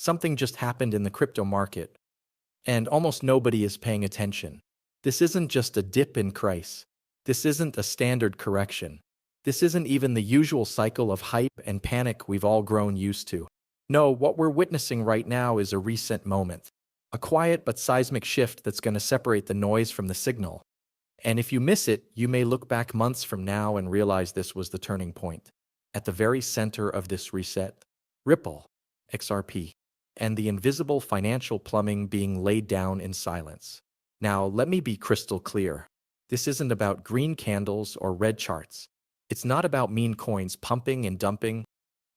Something just happened in the crypto market, and almost nobody is paying attention. This isn't just a dip in price. This isn't a standard correction. This isn't even the usual cycle of hype and panic we've all grown used to. No, what we're witnessing right now is a reset moment. A quiet but seismic shift that's going to separate the noise from the signal. And if you miss it, you may look back months from now and realize this was the turning point. At the very center of this reset, Ripple, XRP, and the invisible financial plumbing being laid down in silence. Now, let me be crystal clear. This isn't about green candles or red charts. It's not about meme coins pumping and dumping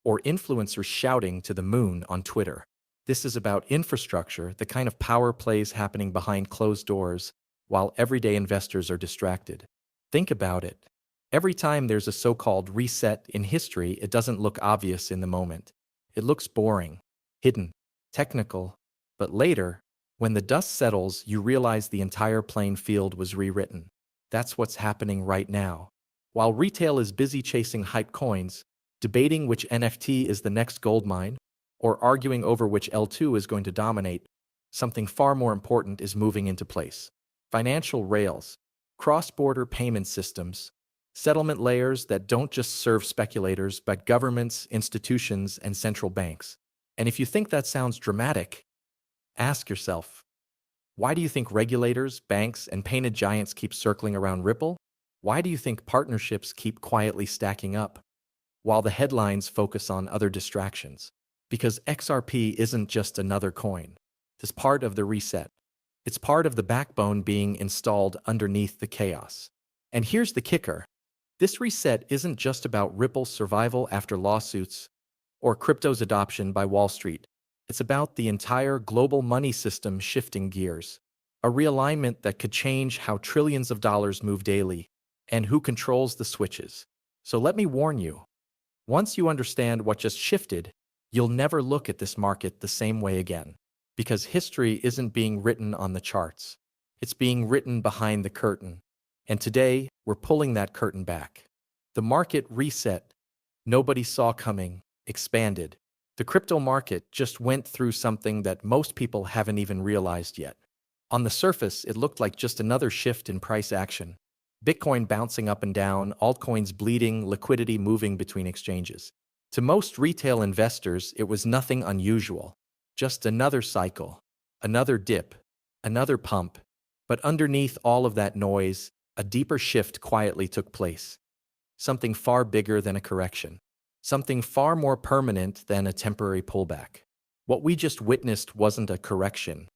or influencers shouting to the moon on Twitter. This is about infrastructure, the kind of power plays happening behind closed doors while everyday investors are distracted. Think about it. Every time there's a so-called reset in history, it doesn't look obvious in the moment. It looks boring, hidden, technical, but later, when the dust settles, you realize the entire playing field was rewritten. That's what's happening right now. While retail is busy chasing hype coins, debating which NFT is the next gold mine, or arguing over which L2 is going to dominate, something far more important is moving into place. Financial rails, cross-border payment systems, settlement layers that don't just serve speculators but governments, institutions, and central banks. And if you think that sounds dramatic, ask yourself, why do you think regulators, banks, and painted giants keep circling around Ripple? Why do you think partnerships keep quietly stacking up, while the headlines focus on other distractions? Because XRP isn't just another coin. It's part of the reset. It's part of the backbone being installed underneath the chaos. And here's the kicker. This reset isn't just about Ripple's survival after lawsuits or crypto's adoption by Wall Street. It's about the entire global money system shifting gears. A realignment that could change how trillions of dollars move daily and who controls the switches. So let me warn you, once you understand what just shifted, you'll never look at this market the same way again. Because history isn't being written on the charts. It's being written behind the curtain. And today, we're pulling that curtain back. The market reset, nobody saw coming, expanded. The crypto market just went through something that most people haven't even realized yet. On the surface, it looked like just another shift in price action. Bitcoin bouncing up and down, altcoins bleeding, liquidity moving between exchanges. To most retail investors, it was nothing unusual. Just another cycle, another dip, another pump. But underneath all of that noise, a deeper shift quietly took place. Something far bigger than a correction. Something far more permanent than a temporary pullback. What we just witnessed wasn't a correction.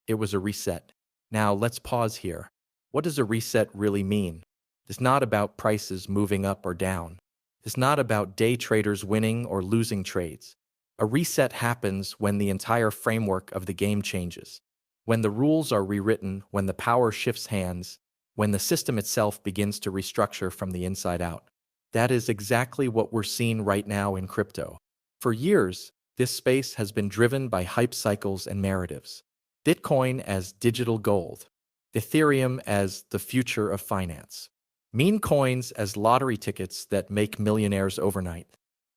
It was a reset. Now let's pause here. What does a reset really mean? It's not about prices moving up or down. It's not about day traders winning or losing trades. A reset happens when the entire framework of the game changes. When the rules are rewritten, when the power shifts hands, when the system itself begins to restructure from the inside out. That is exactly what we're seeing right now in crypto. For years, this space has been driven by hype cycles and narratives. Bitcoin as digital gold, Ethereum as the future of finance, meme coins as lottery tickets that make millionaires overnight.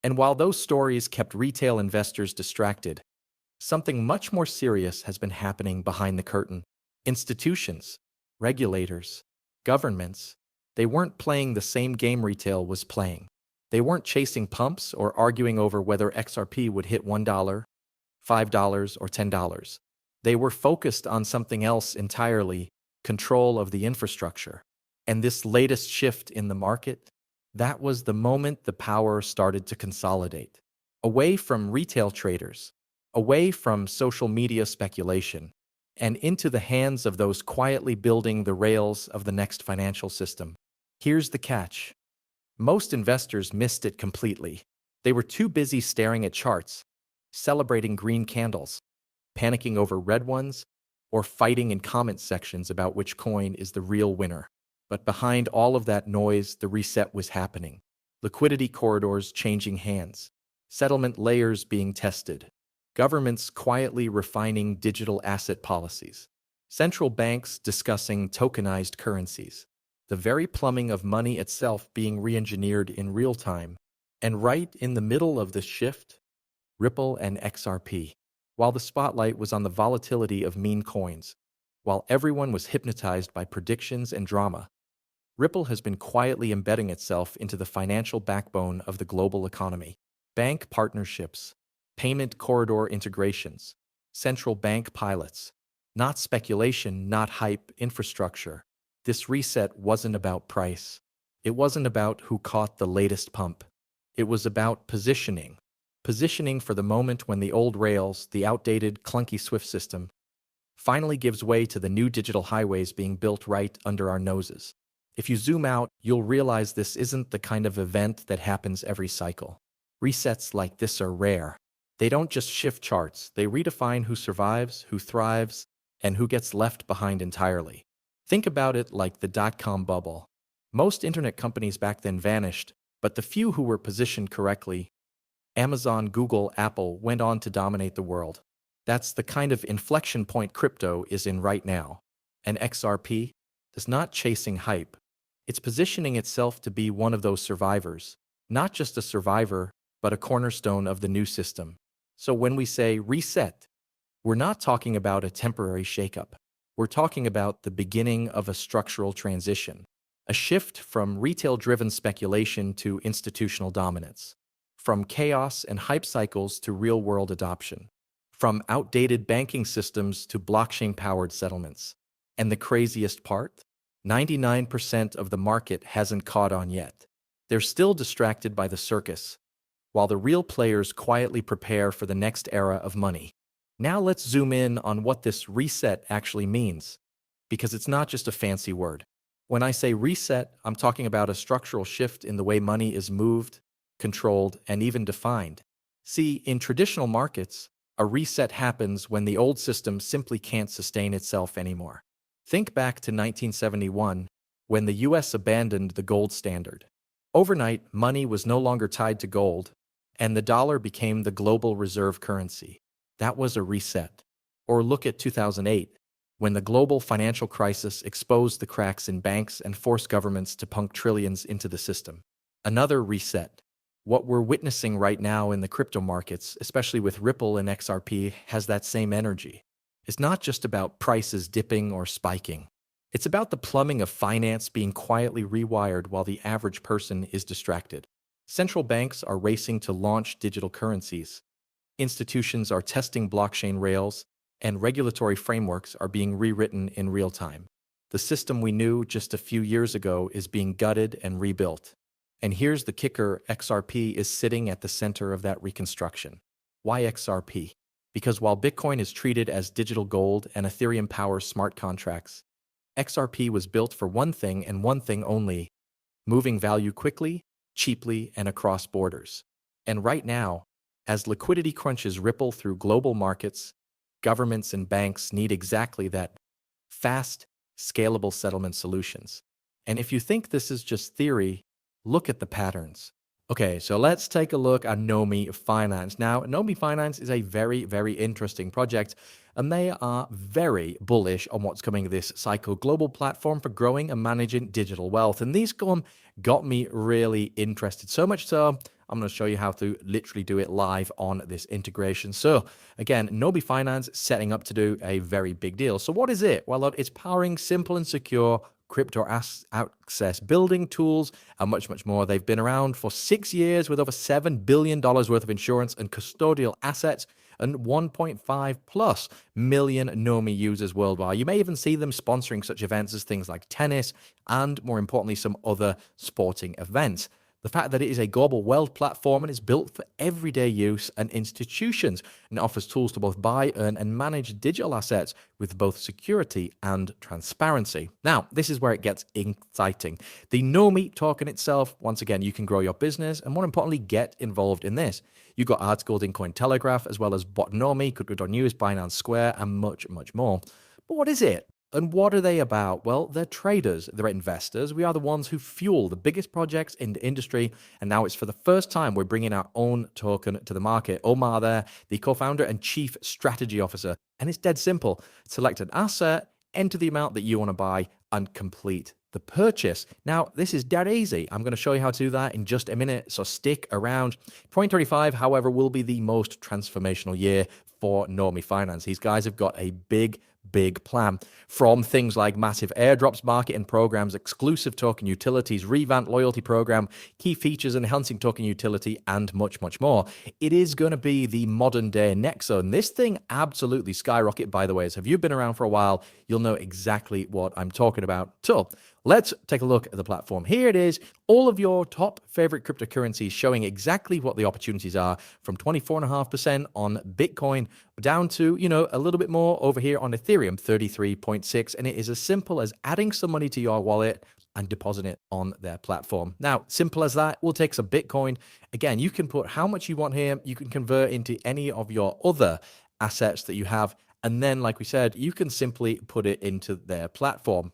And while those stories kept retail investors distracted, something much more serious has been happening behind the curtain. Institutions, regulators, governments, they weren't playing the same game retail was playing. They weren't chasing pumps or arguing over whether XRP would hit $1, $5, or $10. They were focused on something else entirely, control of the infrastructure. And this latest shift in the market, that was the moment the power started to consolidate. Away from retail traders, away from social media speculation, and into the hands of those quietly building the rails of the next financial system. Here's the catch. Most investors missed it completely. They were too busy staring at charts, celebrating green candles, panicking over red ones, or fighting in comment sections about which coin is the real winner. But behind all of that noise, the reset was happening. Liquidity corridors changing hands, settlement layers being tested, governments quietly refining digital asset policies, central banks discussing tokenized currencies, the very plumbing of money itself being re-engineered in real time. And right in the middle of this shift, Ripple and XRP. while the spotlight was on the volatility of meme coins, while everyone was hypnotized by predictions and drama. Ripple has been quietly embedding itself into the financial backbone of the global economy. Bank partnerships, payment corridor integrations, central bank pilots. Not speculation, not hype, infrastructure. This reset wasn't about price. It wasn't about who caught the latest pump. It was about positioning. Positioning for the moment when the old rails, the outdated, clunky Swift system, finally gives way to the new digital highways being built right under our noses. If you zoom out, you'll realize this isn't the kind of event that happens every cycle. Resets like this are rare. They don't just shift charts, they redefine who survives, who thrives, and who gets left behind entirely. Think about it like the dot-com bubble. Most internet companies back then vanished, but the few who were positioned correctly, Amazon, Google, Apple, went on to dominate the world. That's the kind of inflection point crypto is in right now. And XRP is not chasing hype. It's positioning itself to be one of those survivors. Not just a survivor, but a cornerstone of the new system. So when we say reset, we're not talking about a temporary shakeup. We're talking about the beginning of a structural transition, a shift from retail-driven speculation to institutional dominance, from chaos and hype cycles to real-world adoption, from outdated banking systems to blockchain-powered settlements. And the craziest part? 99% of the market hasn't caught on yet. They're still distracted by the circus, while the real players quietly prepare for the next era of money. Now let's zoom in on what this reset actually means, because it's not just a fancy word. When I say reset, I'm talking about a structural shift in the way money is moved, controlled, and even defined. See, in traditional markets, a reset happens when the old system simply can't sustain itself anymore. Think back to 1971, when the US abandoned the gold standard. Overnight, money was no longer tied to gold, and the dollar became the global reserve currency. That was a reset. Or look at 2008, when the global financial crisis exposed the cracks in banks and forced governments to pump trillions into the system. Another reset. What we're witnessing right now in the crypto markets, especially with Ripple and XRP, has that same energy. It's not just about prices dipping or spiking. It's about the plumbing of finance being quietly rewired while the average person is distracted. Central banks are racing to launch digital currencies. Institutions are testing blockchain rails, and regulatory frameworks are being rewritten in real time. The system we knew just a few years ago is being gutted and rebuilt. And here's the kicker: XRP is sitting at the center of that reconstruction. Why XRP? Because while Bitcoin is treated as digital gold and Ethereum powers smart contracts, XRP was built for one thing and one thing only: moving value quickly, cheaply, and across borders. And right now, as liquidity crunches ripple through global markets, governments and banks need exactly that: fast, scalable settlement solutions. And if you think this is just theory, look at the patterns. Okay, so let's take a look at Nomi Finance. Now, Nomi Finance is a very, very interesting project, and they are very bullish on what's coming this cycle. Global platform for growing and managing digital wealth. And these got me really interested. So much so, I'm going to show you how to literally do it live on this integration. So again, Nomi Finance setting up to do a very big deal. So what is it? Well, it's powering simple and secure crypto access, building tools, and much, much more. They've been around for 6 years with over $7 billion worth of insurance and custodial assets and 1.5 plus million Nomi users worldwide. You may even see them sponsoring such events as things like tennis and, more importantly, some other sporting events. The fact that it is a global wealth platform and is built for everyday use and institutions, and offers tools to both buy, earn, and manage digital assets with both security and transparency. Now, this is where it gets exciting. The Nomi token itself, once again, you can grow your business and, more importantly, get involved in this. You've got articles in Cointelegraph, as well as Botnomi, Crypto.news, Binance Square, and much, much more. But what is it? And what are they about? Well, they're traders, they're investors. We are the ones who fuel the biggest projects in the industry. And now it's for the first time we're bringing our own token to the market. Omar there, the co-founder and chief strategy officer. And it's dead simple. Select an asset, enter the amount that you want to buy, and complete the purchase. Now, this is dead easy. I'm going to show you how to do that in just a minute, so stick around. 2025, however, will be the most transformational year for Nomi Finance. These guys have got a big plan, from things like massive airdrops, marketing programs, exclusive token utilities, revamped loyalty program, key features enhancing token utility, and much more. It is going to be the modern day Nexo, and this thing absolutely skyrocketed, by the way. So if you've been around for a while, you'll know exactly what I'm talking about. So let's take a look at the platform. Here it is, all of your top favorite cryptocurrencies showing exactly what the opportunities are, from 24.5% on Bitcoin down to, a little bit more over here on Ethereum, 33.6. And it is as simple as adding some money to your wallet and deposit it on their platform. Now, simple as that. We'll take some Bitcoin. Again, you can put how much you want here. You can convert into any of your other assets that you have. And then, like we said, you can simply put it into their platform.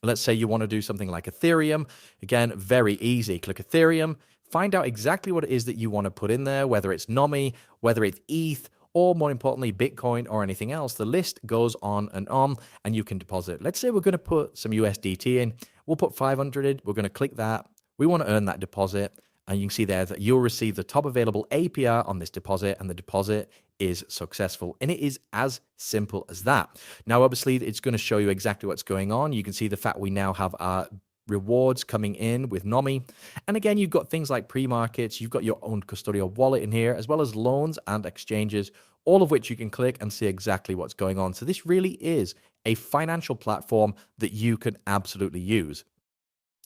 Let's say you want to do something like Ethereum. Again, very easy. Click Ethereum, find out exactly what it is that you want to put in there, whether it's NOMI, whether it's ETH, or more importantly, Bitcoin or anything else. The list goes on, and you can deposit. Let's say we're going to put some USDT in. We'll put 500 in. We're going to click that. We want to earn that deposit. And you can see there that you'll receive the top available APR on this deposit, and the deposit is successful. And it is as simple as that. Now, obviously, it's going to show you exactly what's going on. You can see the fact we now have our rewards coming in with NOMI. And again, you've got things like pre-markets. You've got your own custodial wallet in here, as well as loans and exchanges, all of which you can click and see exactly what's going on. So this really is a financial platform that you can absolutely use.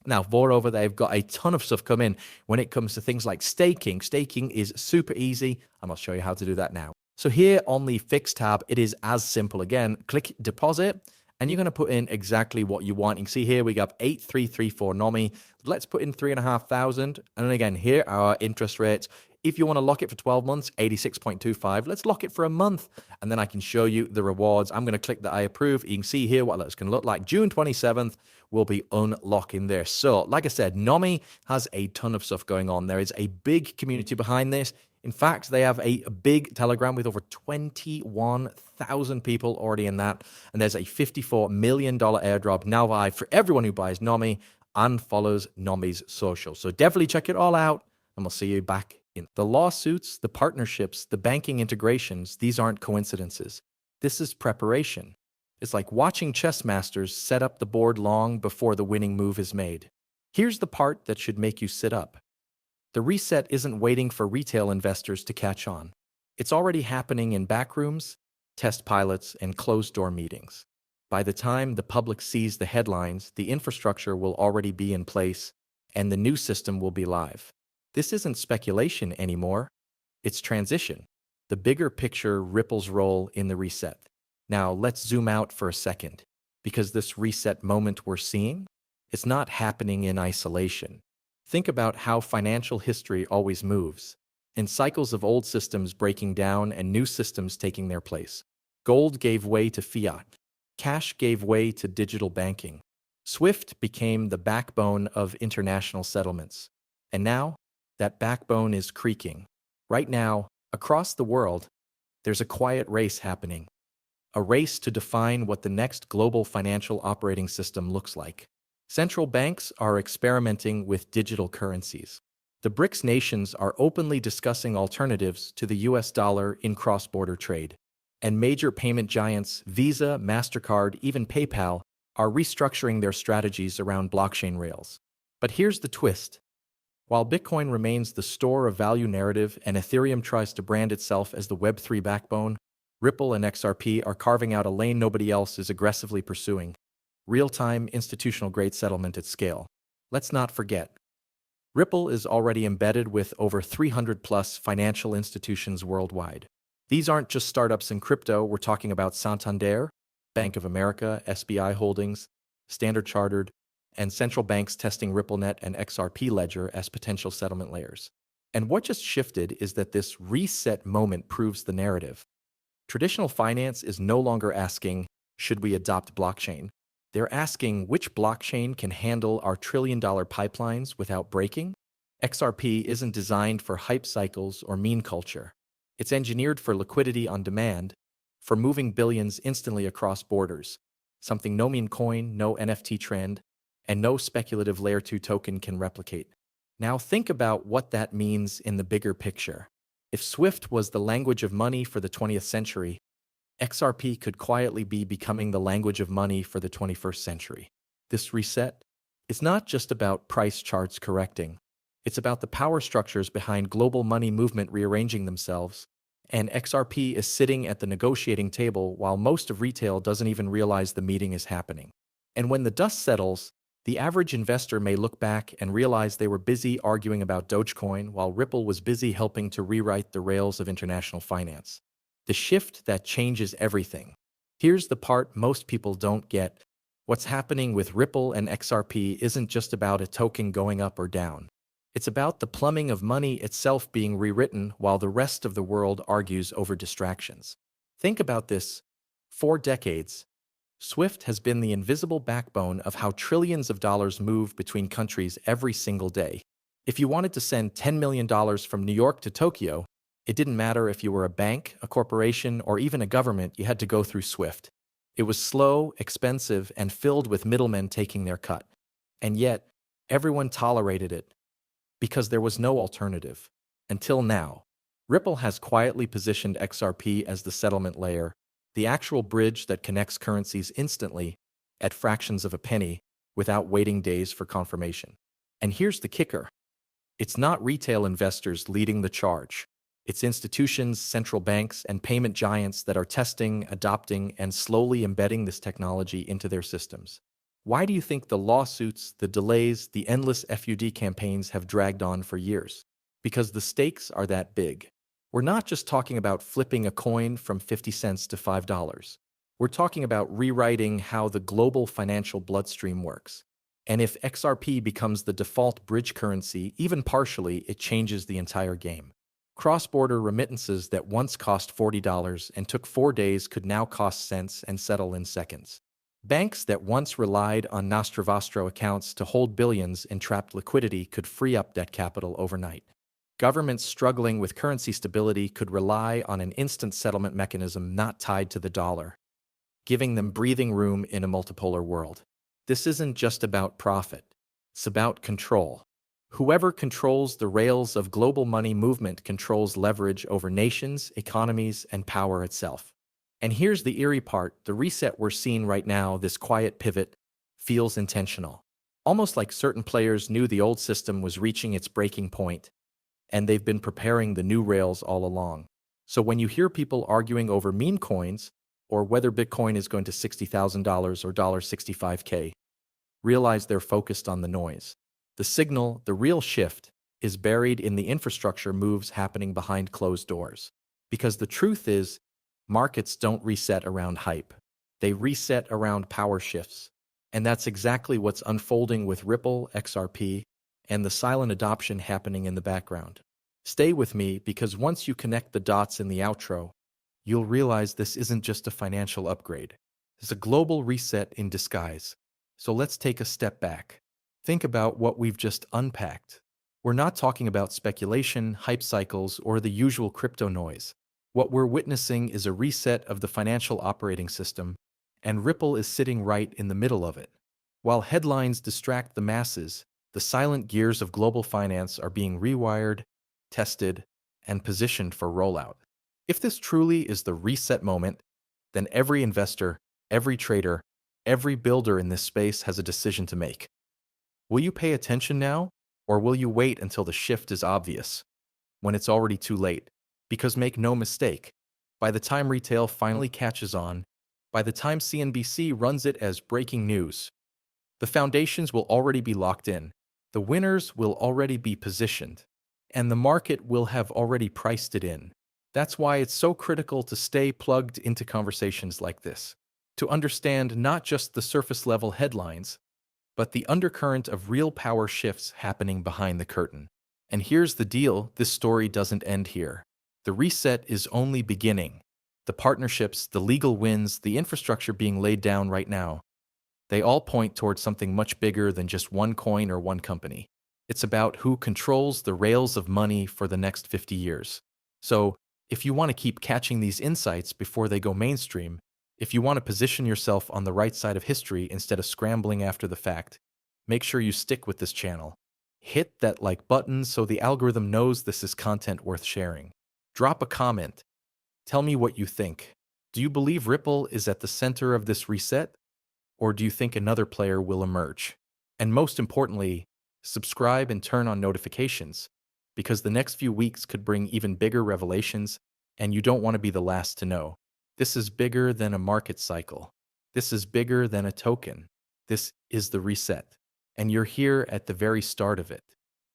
Now, moreover, they've got a ton of stuff come in when it comes to things like staking. Staking is super easy, and I'll show you how to do that now. So here on the Fix tab, it is as simple. Again, click Deposit, and you're going to put in exactly what you want. You can see here we got 8334 NOMI. Let's put in 3,500. And then again, here are our interest rates. If you want to lock it for 12 months, 86.25. Let's lock it for a month, and then I can show you the rewards. I'm going to click that I approve. You can see here what that's going to look like. June 27th will be unlocking there. So, like I said, NOMI has a ton of stuff going on. There is a big community behind this. In fact, they have a big Telegram with over 21,000 people already in that. And there's a $54 million airdrop now live for everyone who buys NOMI and follows NOMI's social. So definitely check it all out, and we'll see you back in. The lawsuits, the partnerships, the banking integrations, these aren't coincidences. This is preparation. It's like watching chess masters set up the board long before the winning move is made. Here's the part that should make you sit up. The reset isn't waiting for retail investors to catch on. It's already happening in backrooms, test pilots, and closed-door meetings. By the time the public sees the headlines, the infrastructure will already be in place, and the new system will be live. This isn't speculation anymore. It's transition. The bigger picture Ripple's role in the reset. Now, let's zoom out for a second, because this reset moment we're seeing, it's not happening in isolation. Think about how financial history always moves, in cycles of old systems breaking down and new systems taking their place. Gold gave way to fiat. Cash gave way to digital banking. SWIFT became the backbone of international settlements. And now, that backbone is creaking. Right now, across the world, there's a quiet race happening. A race to define what the next global financial operating system looks like. Central banks are experimenting with digital currencies. The BRICS nations are openly discussing alternatives to the US dollar in cross-border trade. And major payment giants, Visa, MasterCard, even PayPal, are restructuring their strategies around blockchain rails. But here's the twist. While Bitcoin remains the store of value narrative and Ethereum tries to brand itself as the Web3 backbone, Ripple and XRP are carving out a lane nobody else is aggressively pursuing. Real-time, institutional-grade settlement at scale. Let's not forget, Ripple is already embedded with over 300-plus financial institutions worldwide. These aren't just startups in crypto. We're talking about Santander, Bank of America, SBI Holdings, Standard Chartered, and central banks testing RippleNet and XRP Ledger as potential settlement layers. And what just shifted is that this reset moment proves the narrative. Traditional finance is no longer asking, should we adopt blockchain? They're asking which blockchain can handle our trillion-dollar pipelines without breaking. XRP isn't designed for hype cycles or meme culture. It's engineered for liquidity on demand, for moving billions instantly across borders, something no meme coin, no NFT trend, and no speculative Layer 2 token can replicate. Now think about what that means in the bigger picture. If Swift was the language of money for the 20th century, XRP could quietly be becoming the language of money for the 21st century. This reset is not just about price charts correcting. It's about the power structures behind global money movement rearranging themselves, and XRP is sitting at the negotiating table while most of retail doesn't even realize the meeting is happening. And when the dust settles, the average investor may look back and realize they were busy arguing about Dogecoin while Ripple was busy helping to rewrite the rails of international finance. The shift that changes everything. Here's the part most people don't get. What's happening with Ripple and XRP isn't just about a token going up or down. It's about the plumbing of money itself being rewritten while the rest of the world argues over distractions. Think about this. For decades, Swift has been the invisible backbone of how trillions of dollars move between countries every single day. If you wanted to send $10 million from New York to Tokyo, it didn't matter if you were a bank, a corporation, or even a government, you had to go through Swift. It was slow, expensive, and filled with middlemen taking their cut. And yet, everyone tolerated it because there was no alternative. Until now, Ripple has quietly positioned XRP as the settlement layer, the actual bridge that connects currencies instantly at fractions of a penny without waiting days for confirmation. And here's the kicker. It's not retail investors leading the charge. It's institutions, central banks, and payment giants that are testing, adopting, and slowly embedding this technology into their systems. Why do you think the lawsuits, the delays, the endless FUD campaigns have dragged on for years? Because the stakes are that big. We're not just talking about flipping a coin from 50 cents to $5. We're talking about rewriting how the global financial bloodstream works. And if XRP becomes the default bridge currency, even partially, it changes the entire game. Cross-border remittances that once cost $40 and took 4 days could now cost cents and settle in seconds. Banks that once relied on Nostrovostro accounts to hold billions in trapped liquidity could free up debt capital overnight. Governments struggling with currency stability could rely on an instant settlement mechanism not tied to the dollar, giving them breathing room in a multipolar world. This isn't just about profit. It's about control. Whoever controls the rails of global money movement controls leverage over nations, economies, and power itself. And here's the eerie part. The reset we're seeing right now, this quiet pivot, feels intentional. Almost like certain players knew the old system was reaching its breaking point, and they've been preparing the new rails all along. So when you hear people arguing over meme coins, or whether Bitcoin is going to $60,000 or $65K, realize they're focused on the noise. The signal, the real shift, is buried in the infrastructure moves happening behind closed doors. Because the truth is, markets don't reset around hype. They reset around power shifts. And that's exactly what's unfolding with Ripple, XRP, and the silent adoption happening in the background. Stay with me because once you connect the dots in the outro, you'll realize this isn't just a financial upgrade. It's a global reset in disguise. So let's take a step back. Think about what we've just unpacked. We're not talking about speculation, hype cycles, or the usual crypto noise. What we're witnessing is a reset of the financial operating system, and Ripple is sitting right in the middle of it. While headlines distract the masses, the silent gears of global finance are being rewired, tested, and positioned for rollout. If this truly is the reset moment, then every investor, every trader, every builder in this space has a decision to make. Will you pay attention now, or will you wait until the shift is obvious, when it's already too late? Because make no mistake, by the time retail finally catches on, by the time CNBC runs it as breaking news, the foundations will already be locked in, the winners will already be positioned, and the market will have already priced it in. That's why it's so critical to stay plugged into conversations like this, to understand not just the surface-level headlines, but the undercurrent of real power shifts happening behind the curtain. And here's the deal, this story doesn't end here. The reset is only beginning. The partnerships, the legal wins, the infrastructure being laid down right now, they all point towards something much bigger than just one coin or one company. It's about who controls the rails of money for the next 50 years. So, if you want to keep catching these insights before they go mainstream, if you want to position yourself on the right side of history instead of scrambling after the fact, make sure you stick with this channel. Hit that like button so the algorithm knows this is content worth sharing. Drop a comment. Tell me what you think. Do you believe Ripple is at the center of this reset? Or do you think another player will emerge? And most importantly, subscribe and turn on notifications, because the next few weeks could bring even bigger revelations, and you don't want to be the last to know. This is bigger than a market cycle. This is bigger than a token. This is the reset. And you're here at the very start of it.